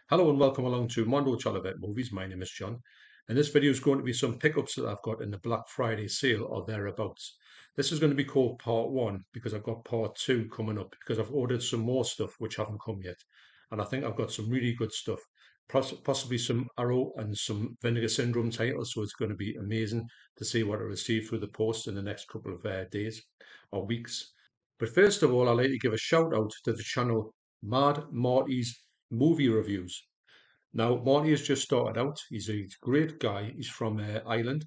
Hello and welcome along to Mondo Chelloveck Movies. My name is John, and this video is going to be some pickups that I've got in the Black Friday sale or thereabouts. This is going to be called part one because I've got part two coming up because I've ordered some more stuff which haven't come yet, and I think I've got some really good stuff, possibly some Arrow and some Vinegar Syndrome titles. So it's going to be amazing to see what I receive through the post in the next couple of days or weeks. But first of all, I'd like to give a shout out to the channel MadMartys Movie Reviews. Now, Marty has just started out. He's a great guy. He's from Ireland,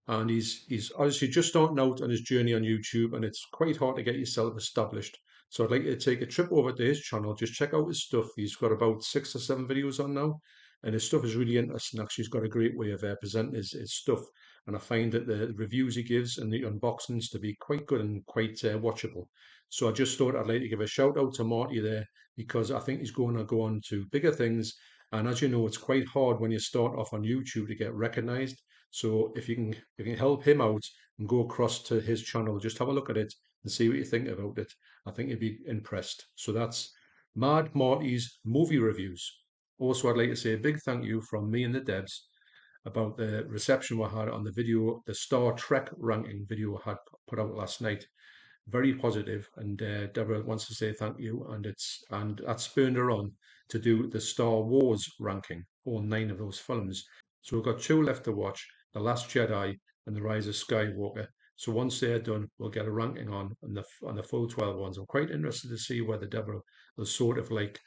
and he's obviously just starting out on his journey on YouTube, and it's quite hard to get yourself established. So I'd like you to take a trip over to his channel. Just check out his stuff. He's got about 6 or 7 videos on now, and his stuff is really interesting. Actually, he's got a great way of presenting his stuff, and I find that the reviews he gives and the unboxings to be quite good and quite watchable. So I just thought I'd like to give a shout out to Marty there because I think he's going to go on to bigger things. And as you know, it's quite hard when you start off on YouTube to get recognized. So if you can help him out and go across to his channel, just have a look at it and see what you think about it. I think you'd be impressed. So that's Mad Marty's movie reviews. Also, I'd like to say a big thank you from me and the Debs about the reception we had on the video, the Star Trek ranking video I had put out last night. Very positive, and Deborah wants to say thank you, and that spurred her on to do the Star Wars ranking, all 9 of those films. So we've got 2 left to watch: The Last Jedi and The Rise of Skywalker. So once they're done, we'll get a ranking on the full 12 ones. I'm quite interested to see whether Deborah will sort of like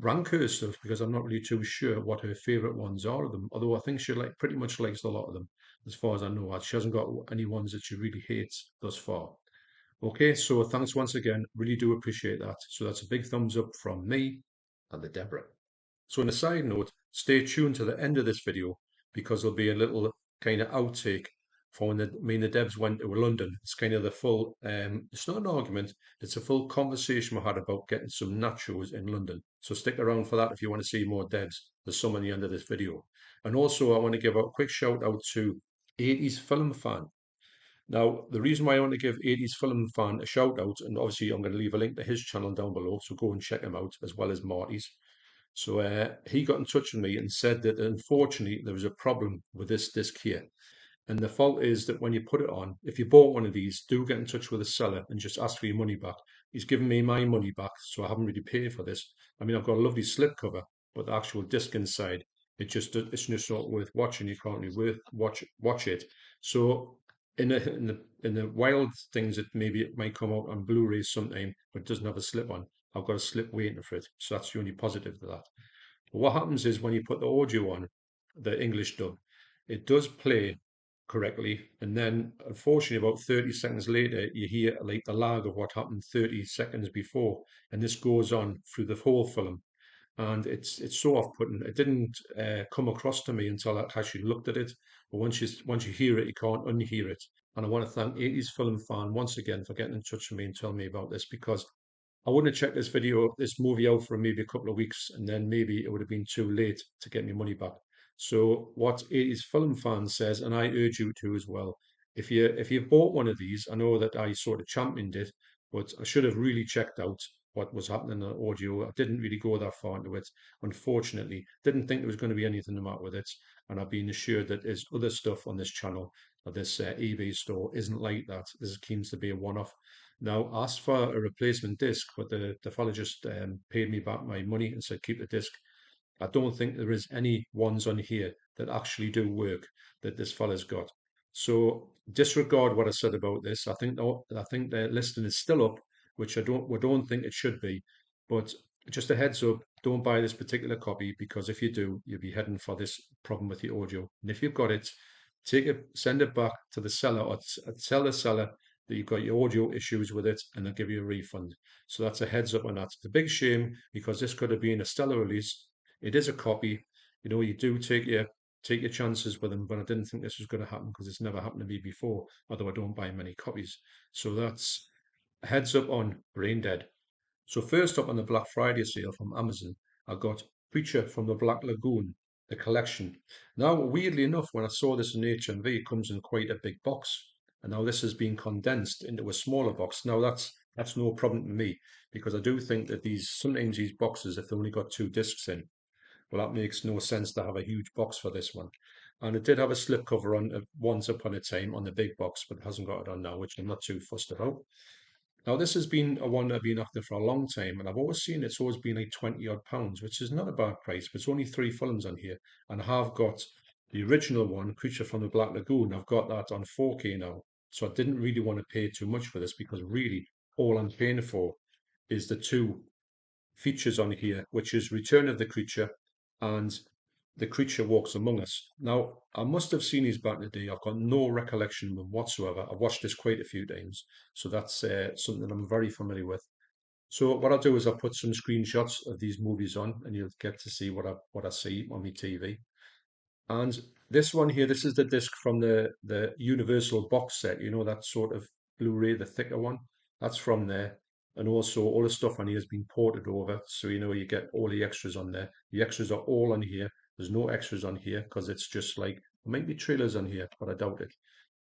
rank her stuff because I'm not really too sure what her favourite ones are of them. Although I think she pretty much likes a lot of them, as far as I know. She hasn't got any ones that she really hates thus far. Okay, so thanks once again. Really do appreciate that. So that's a big thumbs up from me and the Deborah. So on a side note, stay tuned to the end of this video because there'll be a little kind of outtake for when me and the Debs went to London. It's kind of the full, it's not an argument, it's a full conversation we had about getting some nachos in London. So stick around for that if you want to see more Debs. There's some at the end of this video. And also I want to give a quick shout out to 80s film fan. Now, the reason why I want to give 80s Film Fan a shout out, and obviously I'm going to leave a link to his channel down below, so go and check him out, as well as Marty's. So he got in touch with me and said that unfortunately there was a problem with this disc here. And the fault is that when you put it on, if you bought one of these, do get in touch with the seller and just ask for your money back. He's given me my money back, so I haven't really paid for this. I mean, I've got a lovely slipcover, but the actual disc inside, it's just not worth watching. You can't really watch it. So in the wild things that maybe it might come out on Blu-ray sometime, but it doesn't have a slip on. I've got a slip waiting for it. So that's the only positive to that. But what happens is when you put the audio on, the English dub, it does play correctly. And then unfortunately about 30 seconds later, you hear like the lag of what happened 30 seconds before. And this goes on through the whole film. And it's so off-putting. It didn't come across to me until I actually looked at it. But once you hear it, you can't unhear it. And I want to thank 80s Film Fan once again for getting in touch with me and telling me about this because I wouldn't have checked this movie out for maybe a couple of weeks, and then maybe it would have been too late to get me money back. So what 80s Film Fan says, and I urge you to as well, if you've bought one of these, I know that I sort of championed it, but I should have really checked out what was happening in the audio. I didn't really go that far into it, unfortunately. Didn't think there was going to be anything the matter with it, and I've been assured that there's other stuff on this channel, or this eBay store, isn't like that. This seems to be a one-off. Now, I asked for a replacement disc, but the fella just paid me back my money and said, keep the disc. I don't think there is any ones on here that actually do work that this fella's got. So disregard what I said about this. I think the listing is still up, which we don't think it should be. But just a heads up, don't buy this particular copy because if you do, you'll be heading for this problem with the audio. And if you've got it, send it back to the seller or tell the seller that you've got your audio issues with it and they'll give you a refund. So that's a heads up on that. It's a big shame because this could have been a stellar release. It is a copy. You know, you do take your chances with them, but I didn't think this was going to happen because it's never happened to me before, although I don't buy many copies. So that's a heads up on Braindead. So first up on the Black Friday sale from Amazon, I got Preacher from the Black Lagoon, the collection. Now, weirdly enough, when I saw this in HMV, it comes in quite a big box. And now this has been condensed into a smaller box. Now that's no problem to me because I do think that sometimes these boxes, if they only got 2 discs in, Well, that makes no sense to have a huge box for this one. And it did have a slipcover on once upon a time on the big box, but it hasn't got it on now, which I'm not too fussed about. Now, this has been a one I've been after for a long time, and I've always seen it's always been like 20 odd pounds, which is not a bad price, but it's only three films on here. And I have got the original one, Creature from the Black Lagoon. I've got that on 4K now. So I didn't really want to pay too much for this because really all I'm paying for is the two features on here, which is Return of the Creature and The Creature Walks Among Us. Now, I must have seen these back in the day. I've got no recollection of them whatsoever. I've watched this quite a few times, so that's something that I'm very familiar with. So what I'll do is I'll put some screenshots of these movies on, and you'll get to see what I see on my TV. And this one here, this is the disc from the Universal box set. You know, that sort of Blu-ray, the thicker one. That's from there. And also all the stuff on here has been ported over. So you know you get all the extras on there. The extras are all on here. There's no extras on here because it's just like there might be trailers on here, but I doubt it.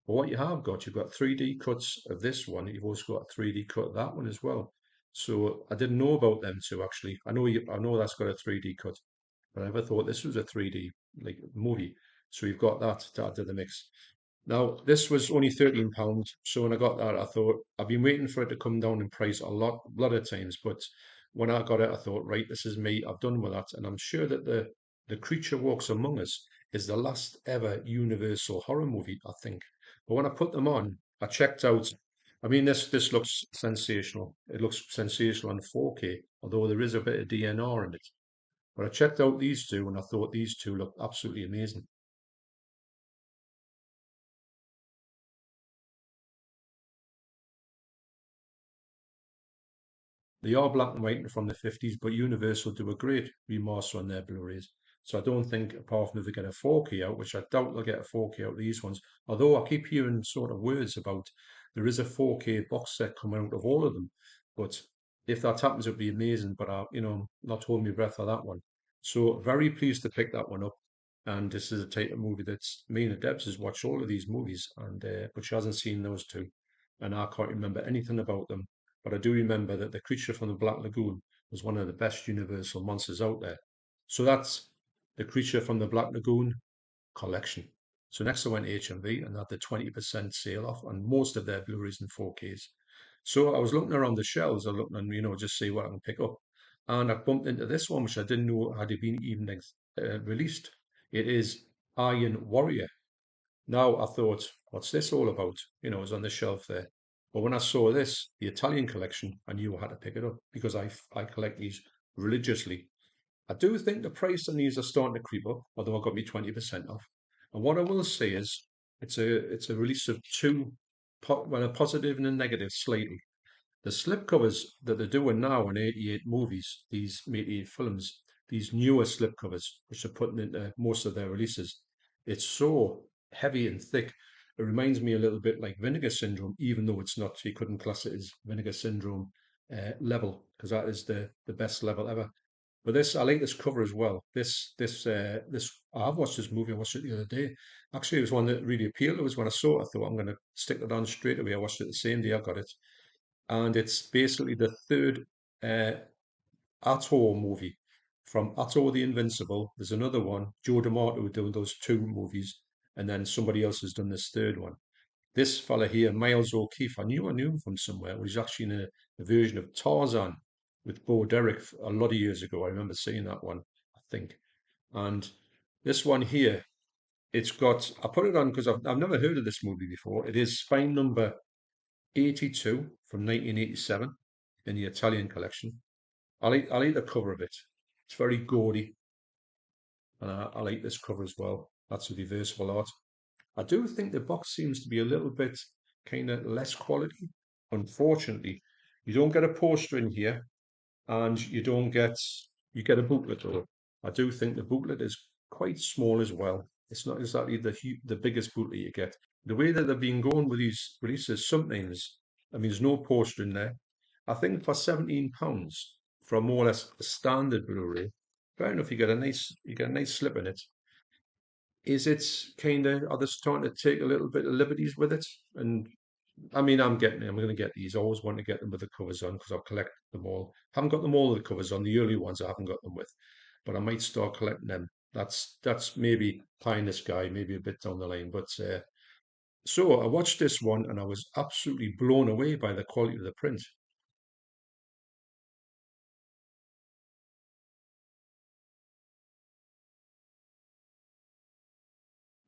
But what you have got, you've got 3D cuts of this one. You've also got a 3D cut of that one as well. So I didn't know about them two actually. I know that's got a 3D cut, but I never thought this was a 3D like movie. So you've got that to add to the mix. Now, this was only £13. So when I got that, I thought I've been waiting for it to come down in price lot of times. But when I got it, I thought, right, this is me. I've done with that. And I'm sure that the Creature Walks Among Us is the last ever Universal horror movie, I think. But when I put them on, I checked out. I mean, this looks sensational. It looks sensational on 4K, although there is a bit of DNR in it. But I checked out these two and I thought these two look absolutely amazing. They are black and white and from the 50s, but Universal do a great remaster on their Blu-rays. So I don't think, apart from if they get a 4K out, which I doubt they'll get a 4K out of these ones, although I keep hearing sort of words about there is a 4K box set coming out of all of them. But if that happens, it'd be amazing. But not holding my breath for that one. So very pleased to pick that one up. And this is a type of movie that's me and Debs has watched all of these movies, and but she hasn't seen those two, and I can't remember anything about them. But I do remember that the creature from the Black Lagoon was one of the best Universal monsters out there. So that's the creature from the Black Lagoon collection. So next I went to HMV and had the 20% sale off on most of their Blu-rays and 4Ks. So I was looking around the shelves, I was looking and just see what I can pick up. And I bumped into this one, which I didn't know had been even released. It is Iron Warrior. Now I thought, what's this all about? It was on the shelf there. But when I saw this, the Italian collection, I knew I had to pick it up because I collect these religiously. I do think the price on these are starting to creep up, although I got me 20% off. And what I will say is it's a release of two, well, a positive and a negative slightly. The slipcovers that they're doing now on 88 movies, these 88 films, these newer slipcovers, which they're putting into most of their releases, it's so heavy and thick. It reminds me a little bit like Vinegar Syndrome, even though it's not, you couldn't class it as Vinegar Syndrome level, because that is the best level ever. But I like this cover as well. I've watched this movie. I watched it the other day. Actually, it was one that really appealed. It was when I saw it. I thought I'm going to stick it on straight away. I watched it the same day I got it, and it's basically the third uh, Atto movie from Atto the Invincible. There's another one, Joe D'Amato doing those two movies, and then somebody else has done this third one. This fella here, Miles O'Keefe, I knew him from somewhere. He's actually in a version of Tarzan with Bo Derek a lot of years ago. I remember seeing that one, I think. And this one here, I put it on because I've never heard of this movie before. It is Spine number 82 from 1987 in the Italian collection. I like the cover of it. It's very gaudy, and I like this cover as well. That's a reversible art. I do think the box seems to be a little bit kind of less quality. Unfortunately, you don't get a poster in here, and you get a booklet though. I do think the booklet is quite small as well. It's not exactly the biggest booklet you get. The way that they've been going with these releases, sometimes, I mean, there's no poster in there. I think for £17 for a more or less a standard Blu-ray, fair enough, you get a nice slip in it. Is it kind of are they starting to take a little bit of liberties with it? And I mean, I'm going to get these. I always want to get them with the covers on because I've collected them all. Haven't got them all with the covers on. The early ones I haven't got them with. but I might start collecting them. That's maybe pie in the sky, maybe a bit down the line. But so I watched this one and I was absolutely blown away by the quality of the print.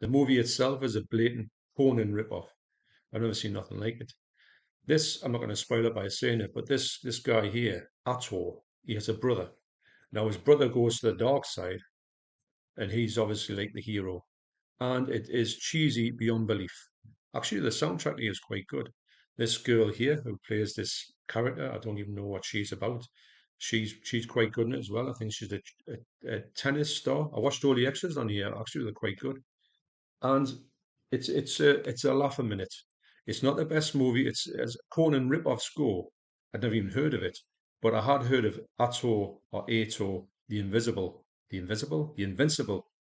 The movie itself is a blatant Conan ripoff. I've never seen nothing like it. This, I'm not going to spoil it by saying it, but this guy here, Ator, he has a brother. Now his brother goes to the dark side, and he's obviously like the hero. And it is cheesy beyond belief. Actually, the soundtrack here is quite good. This girl here who plays this character, I don't even know what she's about. She's quite good in it as well. I think she's a tennis star. I watched all the extras on here. Actually, they're quite good. And it's a laugh a minute. It's not the best movie. It's as Conan rip-off score. I'd never even heard of it, but I had heard of Ator or Ator, the Invincible.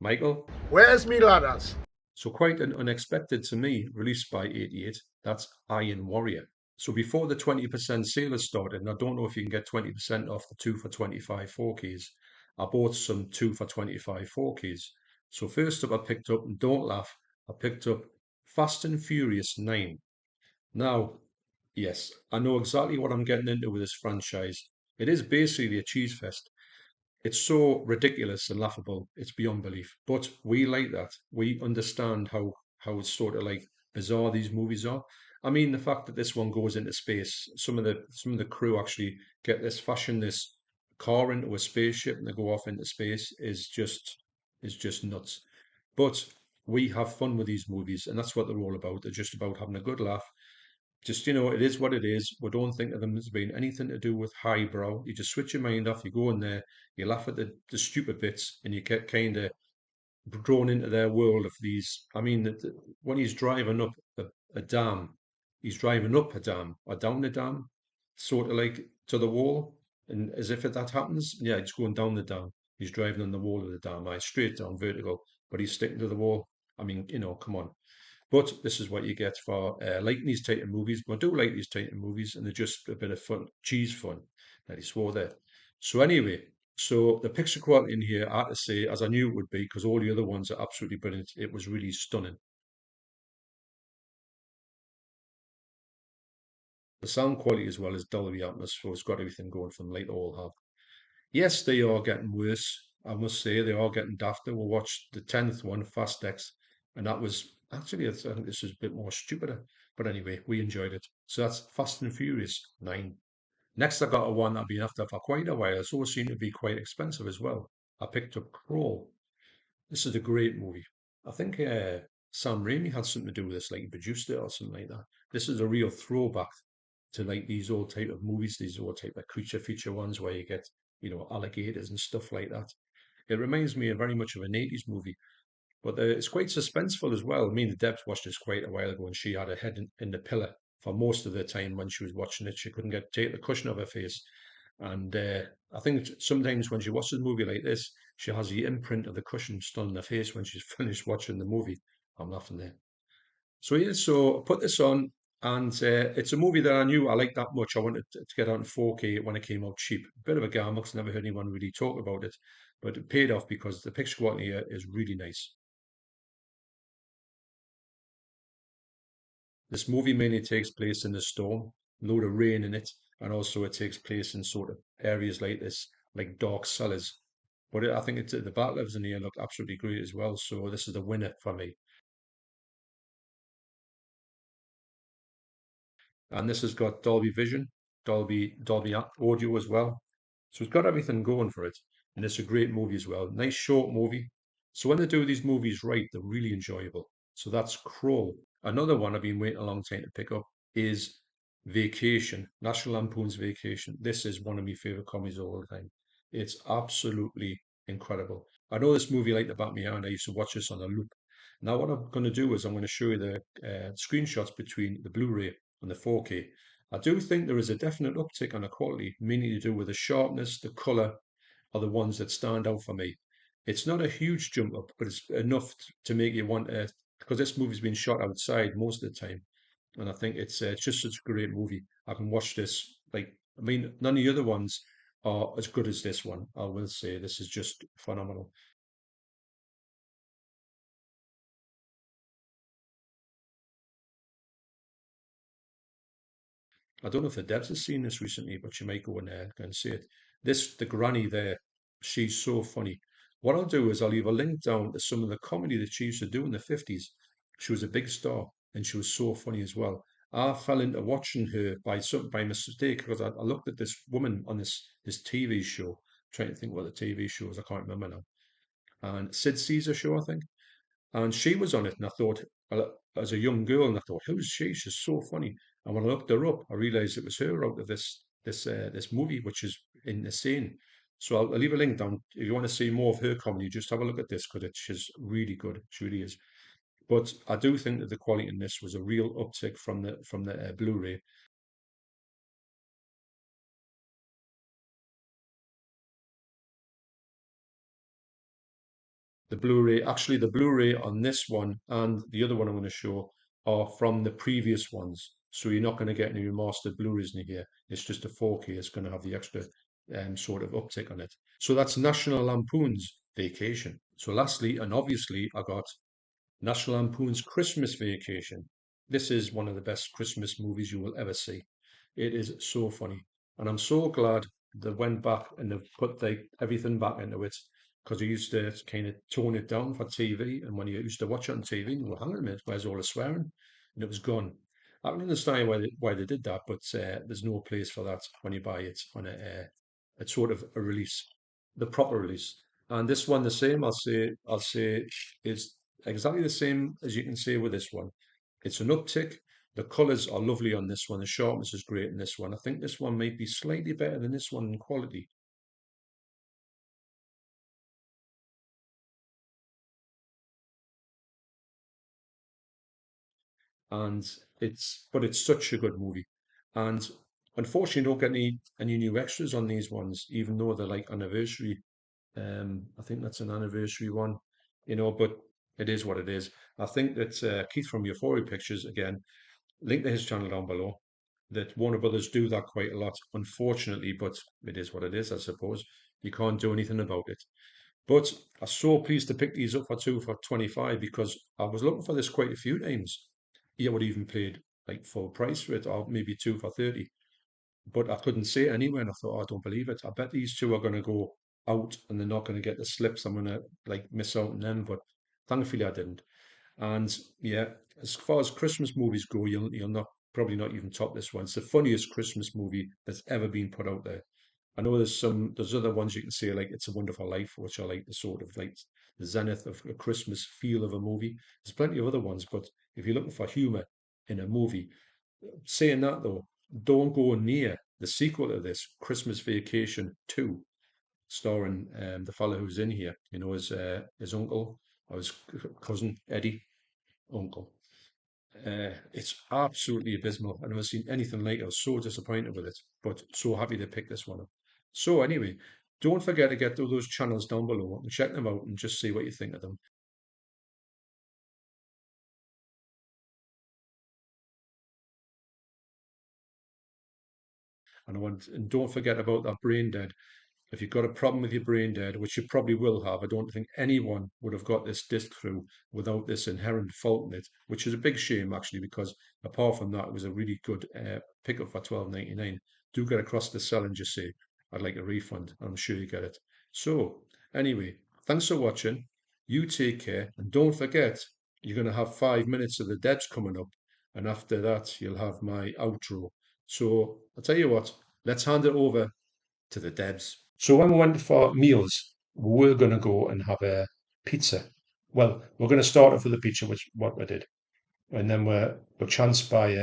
Michael. Where's me ladders? So quite an unexpected to me, released by 88. That's Iron Warrior. So before the 20% sale has started, and I don't know if you can get 20% off the 2 for 25 4Ks, I bought some 2 for 25 4Ks. So first up I picked up, and don't laugh, I picked up Fast and Furious 9. Now, yes, I know exactly what I'm getting into with this franchise. It is basically a cheese fest. It's so ridiculous and laughable, it's beyond belief. But we like that. We understand how it's sort of like bizarre these movies are. I mean, the fact that this one goes into space, some of the crew actually get this fashion this car into a spaceship and they go off into space is just nuts. But we have fun with these movies, and that's what they're all about. They're just about having a good laugh, just, it is what it is. We don't think of them as being anything to do with highbrow. You just switch your mind off, you go in there, you laugh at the stupid bits, and you get kind of drawn into their world of these. I mean, when he's driving up a dam, he's driving up a dam or down a dam, sort of like to the wall. And as if that happens, yeah, he's going down the dam. He's driving on the wall of the dam, straight down, vertical, but he's sticking to the wall. I mean, come on. But this is what you get for liking these type of movies. But I do like these type of movies, and they're just a bit of fun, cheese fun. That he swore there. So anyway, so the picture quality in here, I have to say, as I knew it would be, because all the other ones are absolutely brilliant. It was really stunning. The sound quality as well as Dolby Atmos, so it's got everything going from like they all have. Yes, they are getting worse. I must say they are getting dafter. We watched the 10th one, Fast X, and that was actually, I think this is a bit more stupider. But anyway, we enjoyed it. So that's Fast and Furious 9. Next, I got a one I've been after for quite a while. It's also seemed to be quite expensive as well. I picked up Crawl. This is a great movie. I think Sam Raimi had something to do with this, like he produced it or something like that. This is a real throwback to like these old type of movies, these old type of creature feature ones where you get, alligators and stuff like that. It reminds me of very much of an 80s movie, but it's quite suspenseful as well. Me and the Debs watched this quite a while ago, and she had her head in the pillow for most of the time when she was watching it. She couldn't take the cushion off her face. And I think sometimes when she watches a movie like this, she has the imprint of the cushion still in her face when she's finished watching the movie. I'm laughing there. So yeah, so I put this on, and it's a movie that I knew I liked that much. I wanted to get out in 4K when it came out cheap. Bit of a gamble because I never heard anyone really talk about it, but it paid off because the picture quality here is really nice. This movie mainly takes place in the storm, load of rain in it, and also it takes place in sort of areas like this, like dark cellars. But I think the battle levels in here look absolutely great as well. So this is the winner for me. And this has got Dolby Vision, Dolby Audio as well. So it's got everything going for it, and it's a great movie as well. Nice short movie. So when they do these movies right, they're really enjoyable. So that's Crawl. Another one I've been waiting a long time to pick up is Vacation, National Lampoon's Vacation. This is one of my favorite comedies of all time. It's absolutely incredible. I know this movie like the back of my hand. I used to watch this on a loop. Now what I'm going to do is I'm going to show you the screenshots between the Blu-ray and the 4K. I do think there is a definite uptick on the quality, mainly to do with the sharpness, the colour are the ones that stand out for me. It's not a huge jump up, but it's enough to make you want to, because this movie's been shot outside most of the time, and I think it's just such a great movie. I can watch this like, I mean, none of the other ones are as good as this one. I will say this is just phenomenal. I don't know if the Debs has seen this recently, but you might go in there and see it. The granny there, she's so funny. What I'll do is I'll leave a link down to some of the comedy that she used to do in the 50s. She was a big star and she was so funny as well. I fell into watching her by mistake because I looked at this woman on this TV show, trying to think what the TV show is. I can't remember now. And Sid Caesar show, I think. And she was on it, and I thought, as a young girl, and I thought, who's she? She's so funny. And when I looked her up, I realised it was her out of this movie, which is in the scene. So I'll leave a link down if you want to see more of her comedy. Just have a look at this because she's really good. She really is. But I do think that the quality in this was a real uptick from the Blu-ray. The Blu-ray on this one and the other one I'm going to show are from the previous ones. So you're not going to get any remastered Blu-rays in here. It's just a 4K. It's going to have the extra sort of uptick on it. So that's National Lampoon's Vacation. So lastly, and obviously, I got National Lampoon's Christmas Vacation. This is one of the best Christmas movies you will ever see. It is so funny. And I'm so glad they went back and they've put everything back into it because they used to kind of tone it down for TV. And when you used to watch it on TV, you go, hang on a minute, where's all the swearing? And it was gone. I can understand why they did that, but there's no place for that when you buy it on a sort of a release, the proper release. And this one, the same, I'll say is exactly the same as you can see with this one. It's an uptick. The colours are lovely on this one. The sharpness is great in this one. I think this one might be slightly better than this one in quality. And it's such a good movie. And unfortunately, don't get any new extras on these ones, even though they're like anniversary. I think that's an anniversary one, but it is what it is. I think that Keith from Euphoria Pictures, again, link to his channel down below. That Warner Brothers do that quite a lot, unfortunately, but it is what it is, I suppose. You can't do anything about it. But I'm so pleased to pick these up for two for 25 because I was looking for this quite a few times. Yeah, would even paid like full price for it, or maybe two for 30. But I couldn't see it anywhere, and I thought, oh, I don't believe it. I bet these two are going to go out and they're not going to get the slips. I'm going to like miss out on them. But thankfully, I didn't. And yeah, as far as Christmas movies go, you'll not probably not even top this one. It's the funniest Christmas movie that's ever been put out there. I know there's other ones you can say like It's a Wonderful Life, which are like the sort of like the zenith of a Christmas feel of a movie. There's plenty of other ones, but if you're looking for humor in a movie, saying that though, don't go near the sequel to this, Christmas Vacation 2, starring the fellow who's in here, his uncle or his cousin Eddie uncle. It's absolutely abysmal. I've never seen anything like it. I was so disappointed with it, but so happy to pick this one up. So anyway, don't forget to get to those channels down below and check them out and just see what you think of them. And don't forget about that Braindead. If you've got a problem with your Braindead, which you probably will have, I don't think anyone would have got this disc through without this inherent fault in it, which is a big shame actually, because apart from that, it was a really good pickup for 12.99. Do get across the cell and just say, I'd like a refund. I'm sure you get it. So, anyway, thanks for watching. You take care, and don't forget, you're going to have 5 minutes of the Debs coming up, and after that, you'll have my outro. So, I'll tell you what, let's hand it over to the Debs. So when we went for meals, we were going to go and have a pizza. Well, we're going to start off with the pizza, which what we did, and then we're chanced by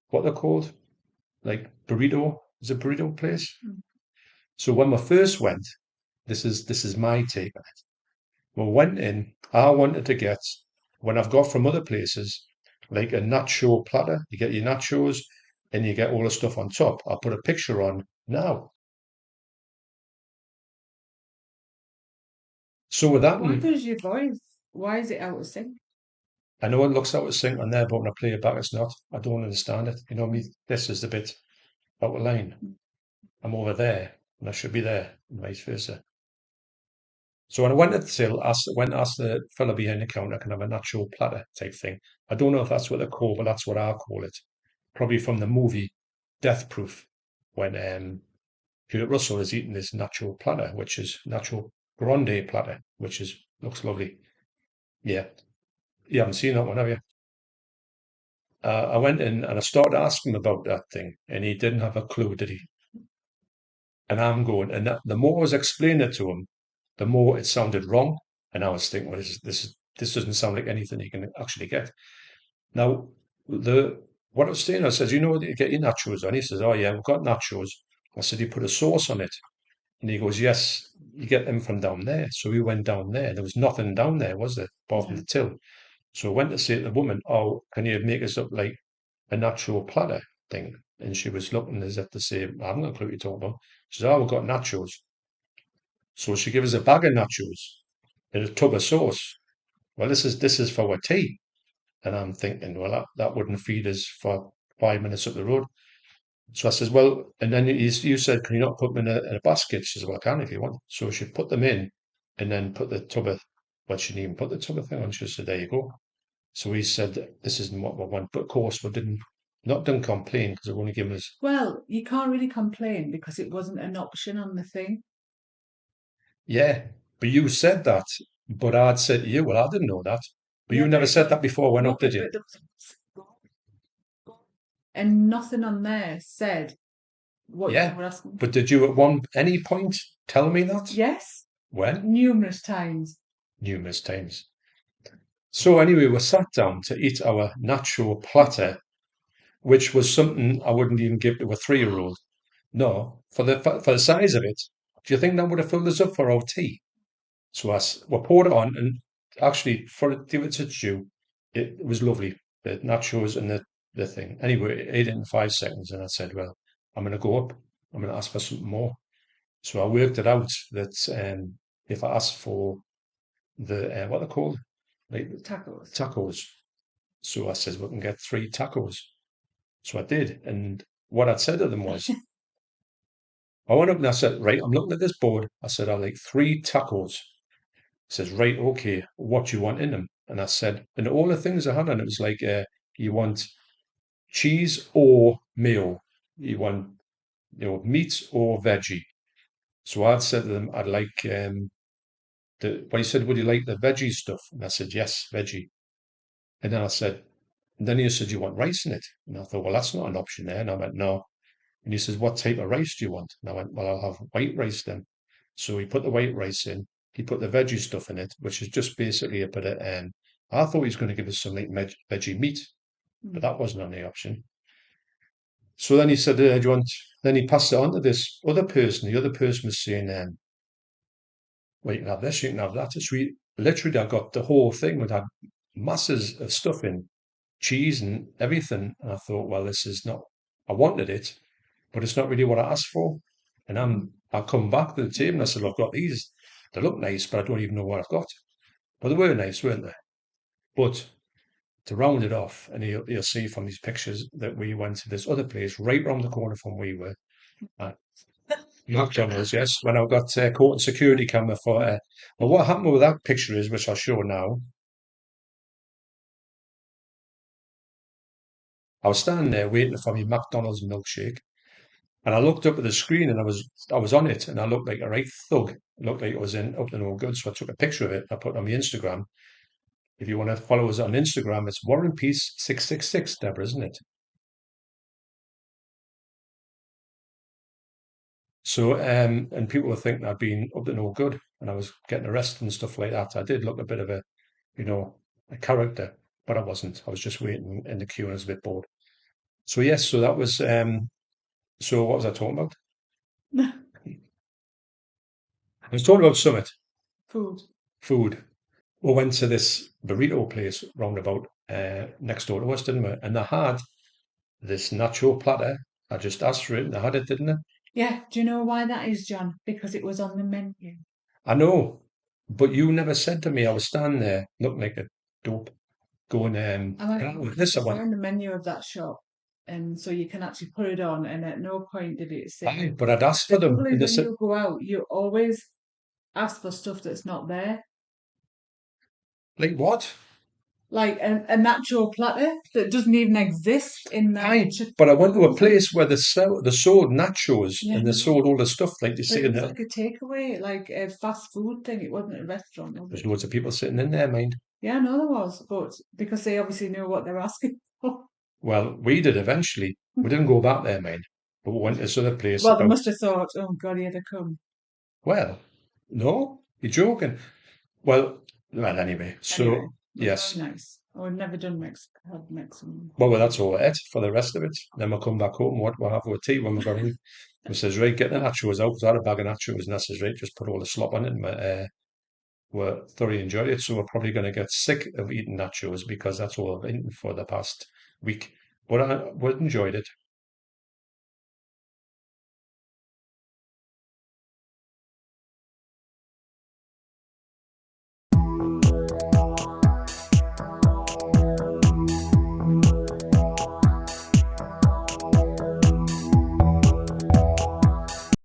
what they're called, like burrito. Is it burrito place? So when we first went, this is my take on it. We went in. I wanted to get when I've got from other places like a nacho platter. You get your nachos and you get all the stuff on top. I'll put a picture on now. So with that, Why does your voice? Why is it out of sync? I know it looks out of sync on there, but when I play it back, it's not. I don't understand it. You know, me, this is the bit out of line. I'm over there, and I should be there, and vice versa. So when I went to the till, went to ask the fella behind the counter, can I have a nacho platter type thing. I don't know if that's what they call, but that's what I call it. Probably from the movie Death Proof, when Peter Russell is eating this nacho platter, which is nacho grande platter, which is looks lovely. Yeah, you haven't seen that one, have you? I went in and I started asking him about that thing, and he didn't have a clue, did he? And I'm going, and the more I was explaining it to him, the more it sounded wrong. And I was thinking, well, this doesn't sound like anything you can actually get. Now, the what I was saying, I said, you know, you get your nachos on. He says, oh yeah, we've got nachos. I said, you put a sauce on it, and he goes, yes, you get them from down there. So we went down there. There was nothing down there, was there, apart from No. the till. So I went to say to the woman, oh, can you make us up like a nacho platter thing? And she was looking as if to say, I haven't got a clue what you're talking about. She said, oh, we've got nachos. So she gave us a bag of nachos and a tub of sauce. Well, this is for our tea. And I'm thinking, well, that wouldn't feed us for 5 minutes up the road. So I says, well, and then you said, can you not put them in a basket? She says, well, I can if you want. So she put them in and then put the tub of, well, she didn't even put the tub of thing on. She said, there you go. So we said, this isn't what we want. But of course, we didn't complain because it only given us, Well, you can't really complain because it wasn't an option on the thing. yeah, but you said that. But I'd said to you, well, I didn't know that. But Yeah, you but never it said was that before I went no, up, did you? but there was, and nothing on there said what you Yeah. were asking. But did you at any point tell me that? Yes, When? numerous times. Numerous times. So anyway, we sat down to eat our nacho platter, which was something I wouldn't even give to a 3-year-old. No, for the size of it, do you think that would have filled us up for our tea? So we poured it on, and actually, for it to give it its due, it was lovely. The nachos and the thing. Anyway, I ate it in 5 seconds, and I said, "Well, I'm going to go up. I'm going to ask for something more." So I worked it out that if I asked for the what they're called, like Tacos. tacos, so I says we can get 3 tacos. So I did, and what I'd said to them was, I went up and I said, right, I'm looking at this board. I said, I like 3 tacos. He says, right, okay, what do you want in them? And I said, and all the things I had on it was like, you want cheese or mayo, you want meat or veggie. So I'd said to them, I'd like well, he said, would you like the veggie stuff? And I said, yes, veggie. And then I said, and then he said, you want rice in it? And I thought, well, that's not an option there. And I went, no. And he says, what type of rice do you want? And I went, well, I'll have white rice then. So he put the white rice in. He put the veggie stuff in it, which is just basically a bit of, I thought he was going to give us some like veggie meat, but Mm. that wasn't on the option. So then he said, do you want, then he passed it on to this other person. The other person was saying, well, you can have this, you can have that. So literally, I got the whole thing. It had masses of stuff in, cheese and everything. And I thought, well, this is not, I wanted it, but it's not really what I asked for. And Mm. I come back to the table and I said, well, I've got these. They look nice, but I don't even know what I've got. But they were nice, weren't they? But to round it off, and you'll see from these pictures that we went to this other place right round the corner from where we were. At McDonald's, yes, when I got caught in security camera for. Well, what happened with that picture is, which I'll show now, I was standing there waiting for my McDonald's milkshake, and I looked up at the screen, and I was on it, and I looked like a right thug. It looked like it was in up to no good, so I took a picture of it. I put it on my Instagram. If you want to follow us on Instagram, it's War and Peace 666, Deborah, isn't it? So, and people were thinking I'd been up to no good, and I was getting arrested and stuff like that. I did look a bit of you know, a character, but I wasn't. I was just waiting in the queue and I was a bit bored. So yes, so that was. So what was I talking about? I was talking about Summit Food. food. We went to this burrito place roundabout next door to us, didn't we? And they had this nacho platter. I just asked for it, and they had it, didn't they? Yeah, do you know why that is, John? Because it was on the menu. I know, but you never said to me. I was standing there looking like a dope, going, I went, "Can I have this?" I it's went, on the menu of that shop. and so you can actually put it on, and at no point did it say. Aye, but I'd ask for The them trouble in is the when you go out, you always ask for stuff that's not there. like what? Like a nacho platter that doesn't even exist in that Aye, but I went to a Chipotle thing. place where they sold nachos Yeah, and they no. sold all the stuff like they But say it in was there. like a takeaway, like a fast food thing. It wasn't a restaurant, was There's it? loads of people sitting in there, mind. Yeah, no, there was, but because they obviously knew what they're asking for. Well, we did eventually. We didn't go back there, mind, but we went to this other place Well, they about. must have thought, oh God, here they come. Well, no, you're joking. Well, anyway. Anyway, So it was yes, very nice. I've never done had Mexican well, food. that's all it for the rest of it. Then we'll come back home. What we'll have with tea when we got home. We says, right, get the nachos out because I had a bag of nachos, and I says, right, just put all the slop on it. And we thoroughly enjoyed it. So we're probably going to get sick of eating nachos because that's all I've eaten for the past week. But we enjoyed it.